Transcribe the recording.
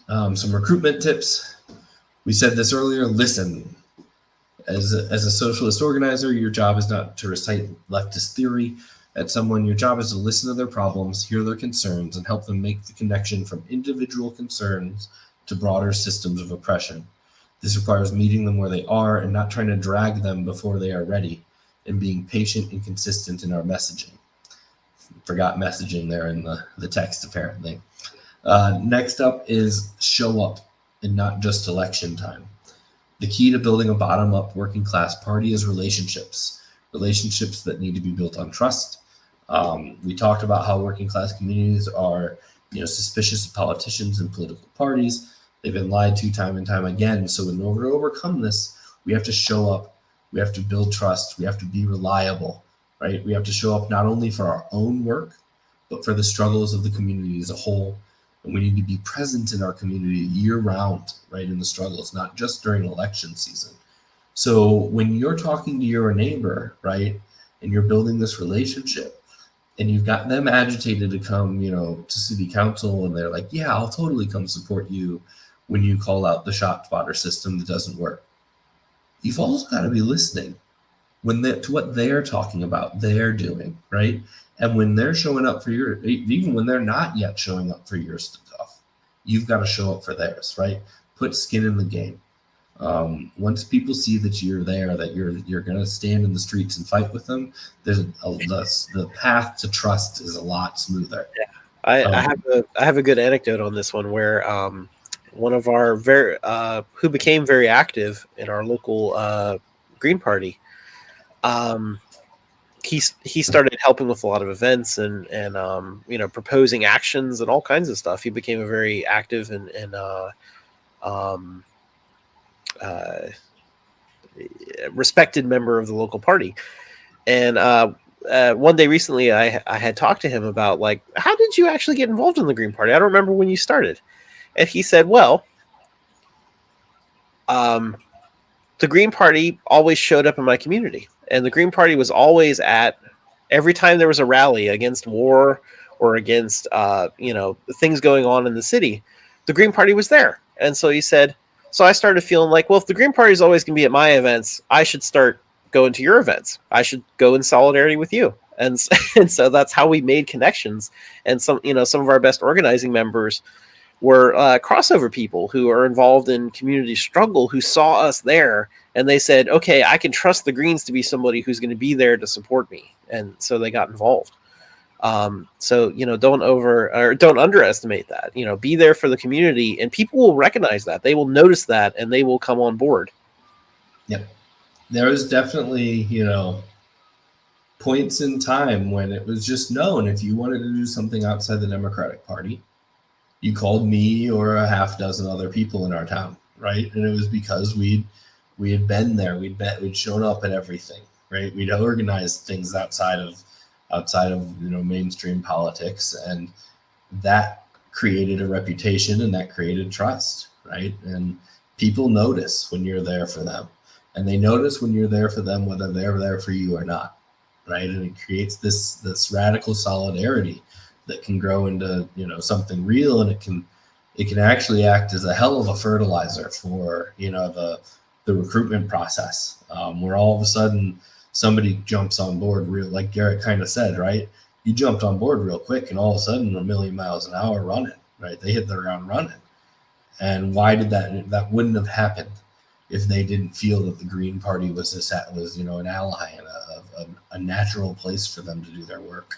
Some recruitment tips. We said this earlier, listen. As a socialist organizer, your job is not to recite leftist theory at someone. Your job is to listen to their problems, hear their concerns, and help them make the connection from individual concerns to broader systems of oppression. This requires meeting them where they are and not trying to drag them before they are ready, and being patient and consistent in our messaging. Forgot messaging there in the text, apparently. Next up is show up and not just election time. The key to building a bottom-up working-class party is relationships that need to be built on trust. We talked about how working-class communities are, suspicious of politicians and political parties. They've been lied to time and time again. So in order to overcome this, we have to show up. We have to build trust. We have to be reliable, right? We have to show up not only for our own work, but for the struggles of the community as a whole. And we need to be present in our community year-round, right, in the struggles, not just during election season. So when you're talking to your neighbor, right, and you're building this relationship, and you've got them agitated to come, to city council, and they're like, yeah, I'll totally come support you when you call out the shot spotter system that doesn't work. You've also got to be listening to what they're talking about, they're doing, right? And when they're showing up for your, even when they're not yet showing up for your stuff, you've got to show up for theirs, right? Put skin in the game. Once people see that you're there, that you're going to stand in the streets and fight with them, the path to trust is a lot smoother. Yeah. I have a good anecdote on this one where one of our who became very active in our local Green Party. He started helping with a lot of events and proposing actions and all kinds of stuff. He became a very active and respected member of the local party. And one day recently, I had talked to him about, like, how did you actually get involved in the Green Party? I don't remember when you started. And he said, well, the Green Party always showed up in my community. And the Green Party was always at every time there was a rally against war or against, things going on in the city, the Green Party was there. And so he said, so I started feeling like, well, if the Green Party is always going to be at my events, I should start going to your events. I should go in solidarity with you. And so that's how we made connections. And some of our best organizing members were crossover people who are involved in community struggle, who saw us there, and they said, okay, I can trust the Greens to be somebody who's going to be there to support me. And so they got involved. So, don't underestimate that. Be there for the community, and people will recognize that. They will notice that, and they will come on board. Yep. There was definitely, points in time when it was just known if you wanted to do something outside the Democratic Party, you called me or a half dozen other people in our town, right? And it was because we had been there, we'd shown up at everything, right? We'd organized things outside of mainstream politics, and that created a reputation and that created trust, right? And people notice when you're there for them, and they notice when you're there for them whether they're there for you or not, right? And it creates this radical solidarity that can grow into something real, and it can actually act as a hell of a fertilizer for the recruitment process, where all of a sudden somebody jumps on board real, like Garrett kind of said, right? You jumped on board real quick, and all of a sudden, a million miles an hour running, right? They hit the ground running. And why did that wouldn't have happened if they didn't feel that the Green Party was an ally and a natural place for them to do their work.